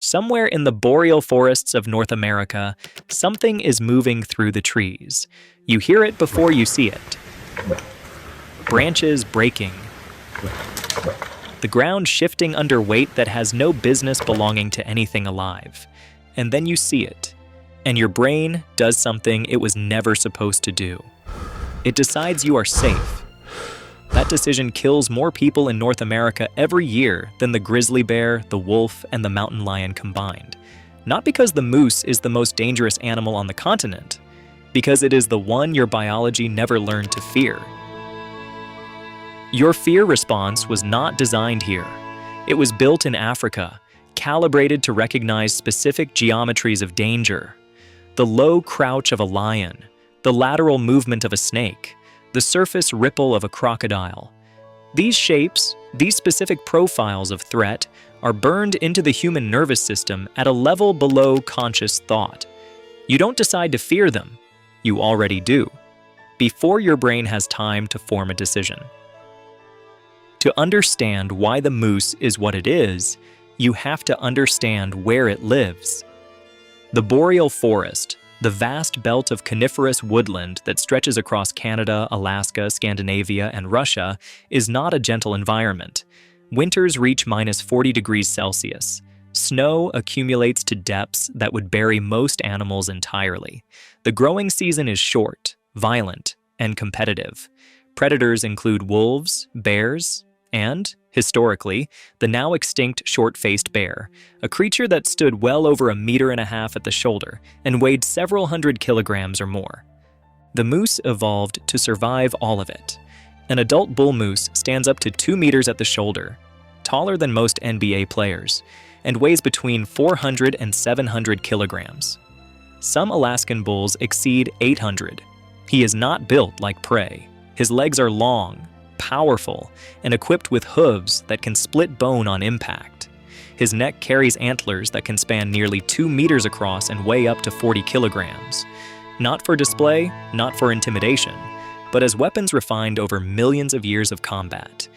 Somewhere in the boreal forests of North America, something is moving through the trees. You hear it before you see it. Branches breaking. The ground shifting under weight that has no business belonging to anything alive. And then you see it. And your brain does something it was never supposed to do. It decides you are safe. That decision kills more people in North America every year than the grizzly bear, the wolf, and the mountain lion combined. Not because the moose is the most dangerous animal on the continent, because it is the one your biology never learned to fear. Your fear response was not designed here. It was built in Africa, calibrated to recognize specific geometries of danger. The low crouch of a lion, the lateral movement of a snake, the surface ripple of a crocodile. These shapes, these specific profiles of threat, are burned into the human nervous system at a level below conscious thought. You don't decide to fear them. You already do, before your brain has time to form a decision. To understand why the moose is what it is, you have to understand where it lives. The boreal forest, the vast belt of coniferous woodland that stretches across Canada, Alaska, Scandinavia, and Russia, is not a gentle environment. Winters reach -40 degrees Celsius. Snow accumulates to depths that would bury most animals entirely. The growing season is short, violent, and competitive. Predators include wolves, bears, and, historically, the now extinct short-faced bear, a creature that stood well over 1.5 meters at the shoulder and weighed several hundred kilograms or more. The moose evolved to survive all of it. An adult bull moose stands up to 2 meters at the shoulder, taller than most NBA players, and weighs between 400 and 700 kilograms. Some Alaskan bulls exceed 800. He is not built like prey. His legs are long, powerful, and equipped with hooves that can split bone on impact. His neck carries antlers that can span nearly 2 meters across and weigh up to 40 kilograms. Not for display, not for intimidation, but as weapons refined over millions of years of combat.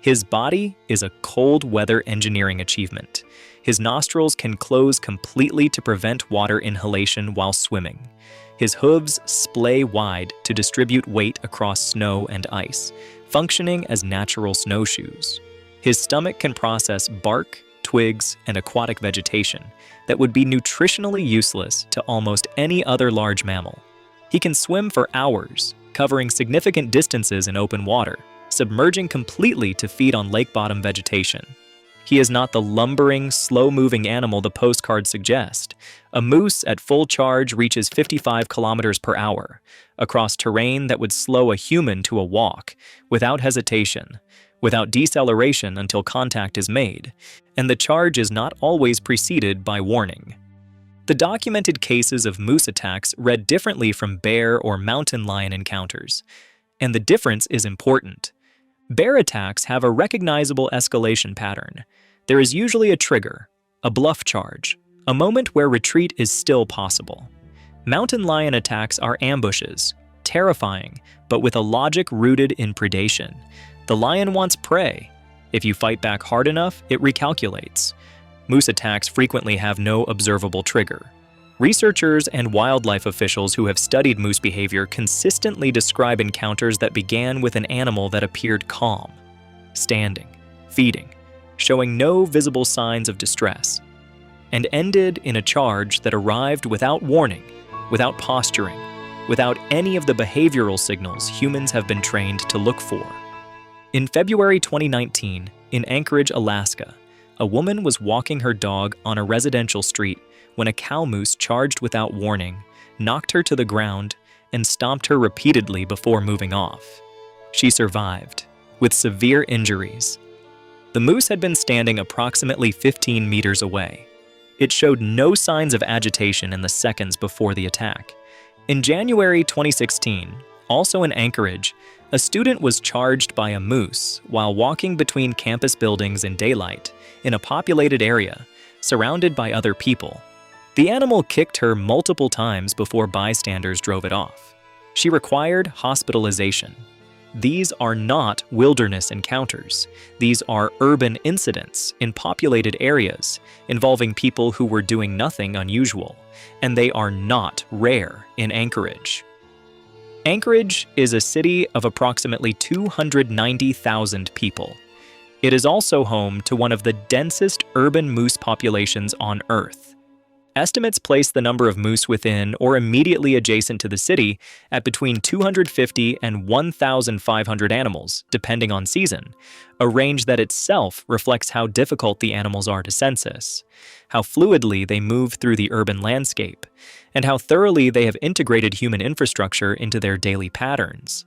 His body is a cold weather engineering achievement. His nostrils can close completely to prevent water inhalation while swimming. His hooves splay wide to distribute weight across snow and ice, functioning as natural snowshoes. His stomach can process bark, twigs, and aquatic vegetation that would be nutritionally useless to almost any other large mammal. He can swim for hours, covering significant distances in open water, submerging completely to feed on lake-bottom vegetation. He is not the lumbering, slow-moving animal the postcards suggest. A moose at full charge reaches 55 kilometers per hour, across terrain that would slow a human to a walk, without hesitation, without deceleration until contact is made, and the charge is not always preceded by warning. The documented cases of moose attacks read differently from bear or mountain lion encounters, and the difference is important. Bear attacks have a recognizable escalation pattern. There is usually a trigger, a bluff charge, a moment where retreat is still possible. Mountain lion attacks are ambushes, terrifying, but with a logic rooted in predation. The lion wants prey. If you fight back hard enough, it recalculates. Moose attacks frequently have no observable trigger. Researchers and wildlife officials who have studied moose behavior consistently describe encounters that began with an animal that appeared calm, standing, feeding, showing no visible signs of distress, and ended in a charge that arrived without warning, without posturing, without any of the behavioral signals humans have been trained to look for. In February 2019, in Anchorage, Alaska, a woman was walking her dog on a residential street when a cow moose charged without warning, knocked her to the ground, and stomped her repeatedly before moving off. She survived, with severe injuries. The moose had been standing approximately 15 meters away. It showed no signs of agitation in the seconds before the attack. In January 2016, also in Anchorage, a student was charged by a moose while walking between campus buildings in daylight in a populated area, surrounded by other people. The animal kicked her multiple times before bystanders drove it off. She required hospitalization. These are not wilderness encounters. These are urban incidents in populated areas involving people who were doing nothing unusual, and they are not rare in Anchorage. Anchorage is a city of approximately 290,000 people. It is also home to one of the densest urban moose populations on Earth. Estimates place the number of moose within or immediately adjacent to the city at between 250 and 1,500 animals, depending on season, a range that itself reflects how difficult the animals are to census, how fluidly they move through the urban landscape, and how thoroughly they have integrated human infrastructure into their daily patterns.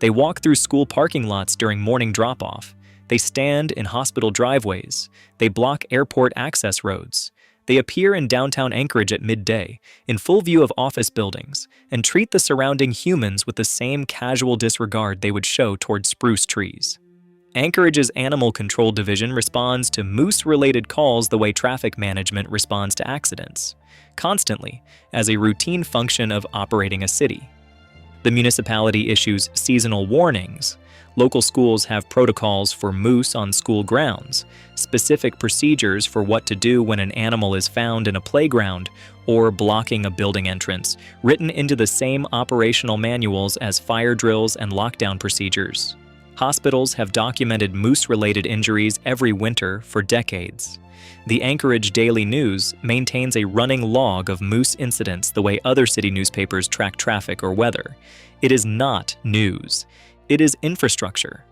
They walk through school parking lots during morning drop-off. They stand in hospital driveways. They block airport access roads. They appear in downtown Anchorage at midday, in full view of office buildings, and treat the surrounding humans with the same casual disregard they would show toward spruce trees. Anchorage's Animal Control Division responds to moose-related calls the way traffic management responds to accidents, constantly, as a routine function of operating a city. The municipality issues seasonal warnings. Local schools have protocols for moose on school grounds, specific procedures for what to do when an animal is found in a playground or blocking a building entrance, written into the same operational manuals as fire drills and lockdown procedures. Hospitals have documented moose-related injuries every winter for decades. The Anchorage Daily News maintains a running log of moose incidents the way other city newspapers track traffic or weather. It is not news. It is infrastructure.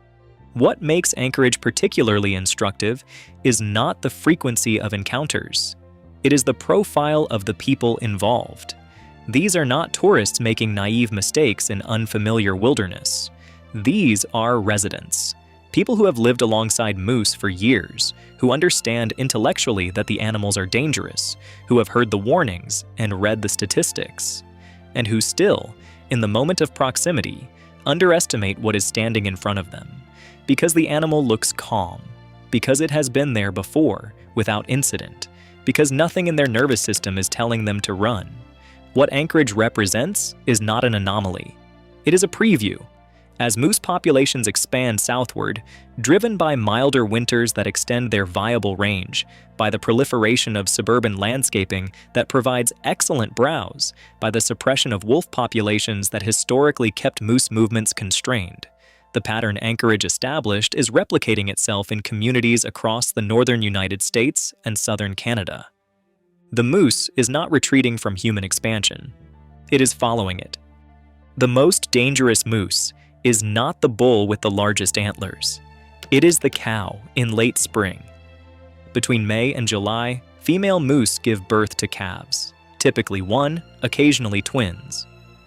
What makes Anchorage particularly instructive is not the frequency of encounters. It is the profile of the people involved. These are not tourists making naive mistakes in unfamiliar wilderness. These are residents, people who have lived alongside moose for years, who understand intellectually that the animals are dangerous, who have heard the warnings and read the statistics, and who still, in the moment of proximity, underestimate what is standing in front of them, because the animal looks calm, because it has been there before without incident, because nothing in their nervous system is telling them to run. What Anchorage represents is not an anomaly. It is a preview. As moose populations expand southward, driven by milder winters that extend their viable range, by the proliferation of suburban landscaping that provides excellent browse, by the suppression of wolf populations that historically kept moose movements constrained, the pattern Anchorage established is replicating itself in communities across the northern United States and southern Canada. The moose is not retreating from human expansion. It is following it. The most dangerous moose is not the bull with the largest antlers. It is the cow in late spring. Between May and July, female moose give birth to calves, typically one, occasionally twins.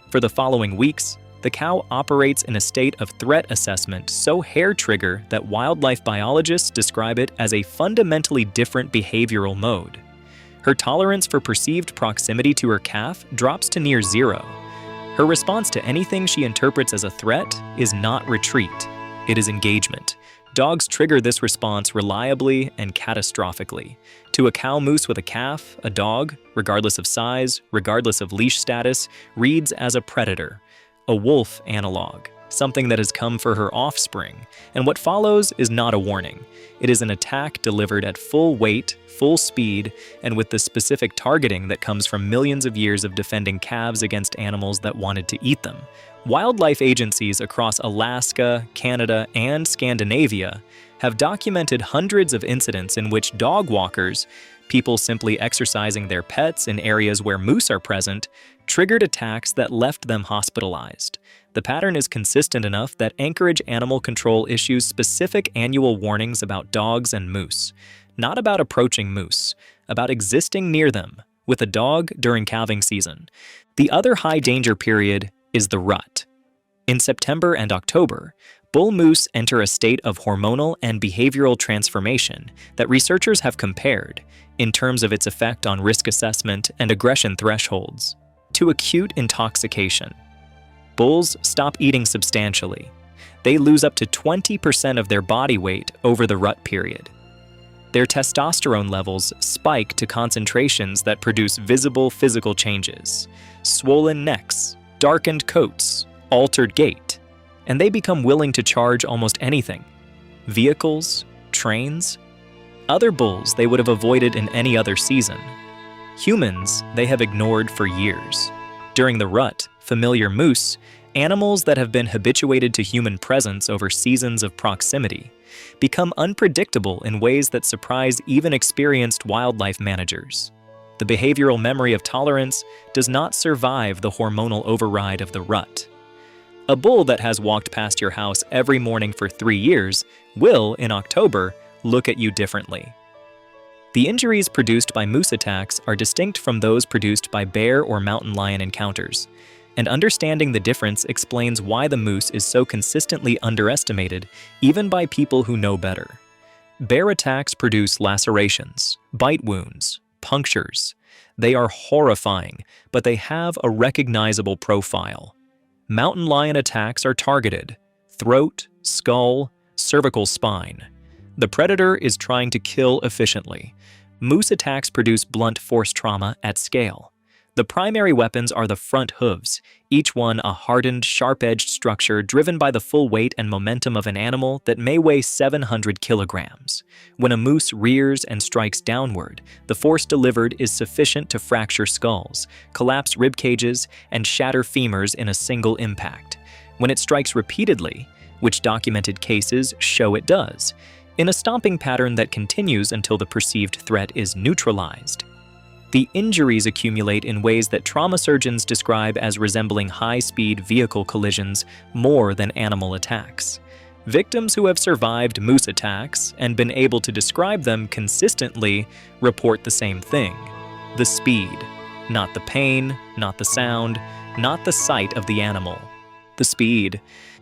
For the following weeks, the cow operates in a state of threat assessment so hair-trigger that wildlife biologists describe it as a fundamentally different behavioral mode. Her tolerance for perceived proximity to her calf drops to near zero. Her response to anything she interprets as a threat is not retreat, it is engagement. Dogs trigger this response reliably and catastrophically. To a cow moose with a calf, a dog, regardless of size, regardless of leash status, reads as a predator, a wolf analog, something that has come for her offspring. And what follows is not a warning. It is an attack delivered at full weight, full speed, and with the specific targeting that comes from millions of years of defending calves against animals that wanted to eat them. Wildlife agencies across Alaska, Canada, and Scandinavia have documented hundreds of incidents in which dog walkers, people simply exercising their pets in areas where moose are present, triggered attacks that left them hospitalized. The pattern is consistent enough that Anchorage Animal Control issues specific annual warnings about dogs and moose, not about approaching moose, about existing near them with a dog during calving season. The other high danger period is the rut. In September and October, bull moose enter a state of hormonal and behavioral transformation that researchers have compared, in terms of its effect on risk assessment and aggression thresholds, to acute intoxication. Bulls stop eating substantially. They lose up to 20% of their body weight over the rut period. Their testosterone levels spike to concentrations that produce visible physical changes: swollen necks, darkened coats, altered gait. and they become willing to charge almost anything: vehicles, trains. Other bulls they would have avoided in any other season. Humans they have ignored for years. During the rut, familiar moose, animals that have been habituated to human presence over seasons of proximity, become unpredictable in ways that surprise even experienced wildlife managers. The behavioral memory of tolerance does not survive the hormonal override of the rut. A bull that has walked past your house every morning for 3 years will, in October, look at you differently. The injuries produced by moose attacks are distinct from those produced by bear or mountain lion encounters, and understanding the difference explains why the moose is so consistently underestimated even by people who know better. Bear attacks produce lacerations, bite wounds, punctures. They are horrifying, but they have a recognizable profile. Mountain lion attacks are targeted: throat, skull, cervical spine. The predator is trying to kill efficiently. Moose attacks produce blunt force trauma at scale. The primary weapons are the front hooves, each one a hardened, sharp-edged structure driven by the full weight and momentum of an animal that may weigh 700 kilograms. When a moose rears and strikes downward, the force delivered is sufficient to fracture skulls, collapse rib cages, and shatter femurs in a single impact. When it strikes repeatedly, which documented cases show it does, in a stomping pattern that continues until the perceived threat is neutralized, the injuries accumulate in ways that trauma surgeons describe as resembling high-speed vehicle collisions more than animal attacks. Victims who have survived moose attacks and been able to describe them consistently report the same thing: the speed. Not the pain, not the sound, not the sight of the animal. The speed.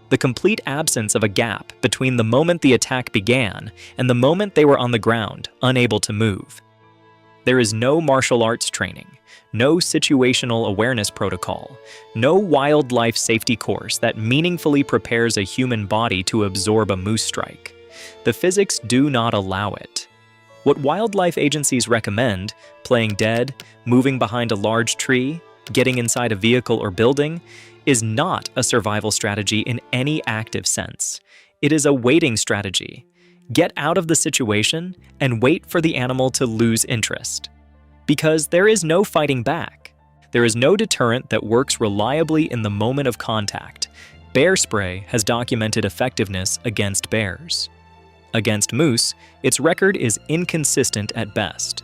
The complete absence of a gap between the moment the attack began and the moment they were on the ground, unable to move. There is no martial arts training, no situational awareness protocol, no wildlife safety course that meaningfully prepares a human body to absorb a moose strike. The physics do not allow it. What wildlife agencies recommend, playing dead, moving behind a large tree, getting inside a vehicle or building, is not a survival strategy in any active sense. It is a waiting strategy. Get out of the situation and wait for the animal to lose interest. Because there is no fighting back. There is no deterrent that works reliably in the moment of contact. Bear spray has documented effectiveness against bears. Against moose, its record is inconsistent at best.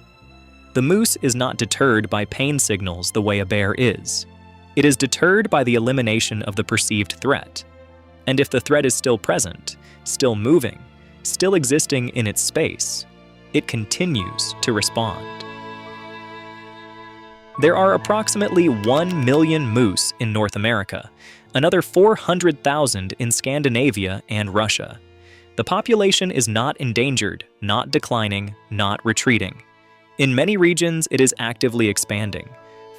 The moose is not deterred by pain signals the way a bear is. It is deterred by the elimination of the perceived threat. And if the threat is still present, still moving, still existing in its space, it continues to respond. There are approximately 1 million moose in North America, another 400,000 in Scandinavia and Russia. The population is not endangered, not declining, not retreating. In many regions, it is actively expanding,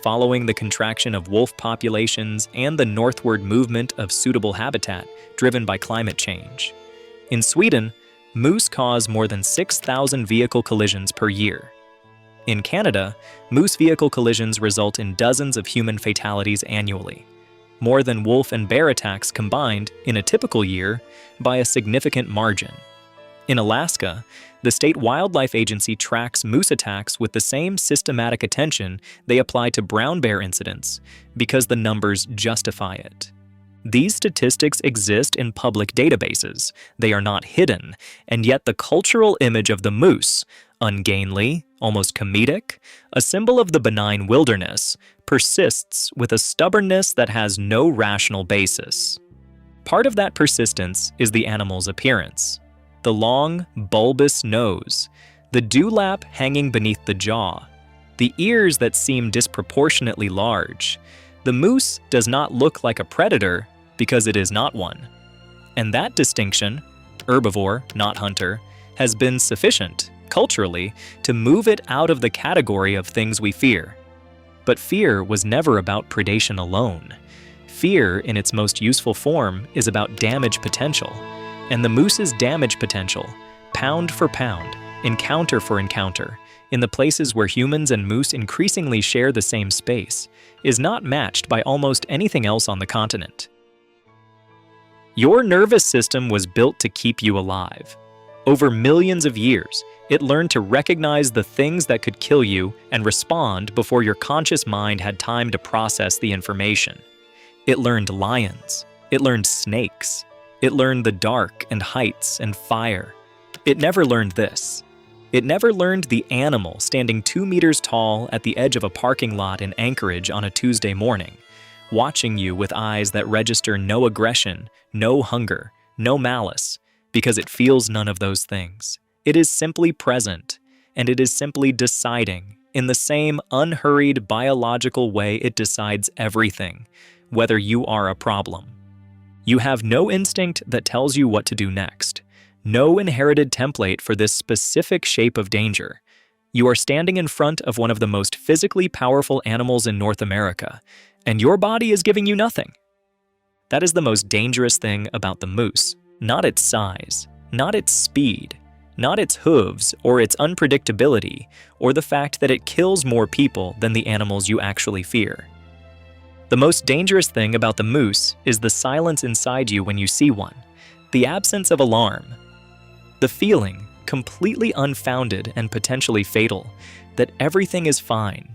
following the contraction of wolf populations and the northward movement of suitable habitat driven by climate change. In Sweden, moose cause more than 6,000 vehicle collisions per year. In Canada, moose vehicle collisions result in dozens of human fatalities annually, more than wolf and bear attacks combined in a typical year by a significant margin. In Alaska, the state wildlife agency tracks moose attacks with the same systematic attention they apply to brown bear incidents because the numbers justify it. These statistics exist in public databases. They are not hidden, and yet the cultural image of the moose, ungainly, almost comedic, a symbol of the benign wilderness, persists with a stubbornness that has no rational basis. Part of that persistence is the animal's appearance. The long, bulbous nose, the dewlap hanging beneath the jaw, the ears that seem disproportionately large. The moose does not look like a predator because it is not one. And that distinction, herbivore, not hunter, has been sufficient, culturally, to move it out of the category of things we fear. But fear was never about predation alone. Fear, in its most useful form, is about damage potential. And the moose's damage potential, pound for pound, encounter for encounter, in the places where humans and moose increasingly share the same space, is not matched by almost anything else on the continent. Your nervous system was built to keep you alive. Over millions of years, it learned to recognize the things that could kill you and respond before your conscious mind had time to process the information. It learned lions. It learned snakes. It learned the dark and heights and fire. It never learned this. It never learned the animal standing 2 meters tall at the edge of a parking lot in Anchorage on a Tuesday morning, watching you with eyes that register no aggression, no hunger, no malice, because it feels none of those things. It is simply present, and it is simply deciding, in the same unhurried biological way it decides everything, whether you are a problem. You have no instinct that tells you what to do next. No inherited template for this specific shape of danger. You are standing in front of one of the most physically powerful animals in North America, and your body is giving you nothing. That is the most dangerous thing about the moose. Not its size, not its speed, not its hooves or its unpredictability, or the fact that it kills more people than the animals you actually fear. The most dangerous thing about the moose is the silence inside you when you see one, the absence of alarm. The feeling, completely unfounded and potentially fatal, that everything is fine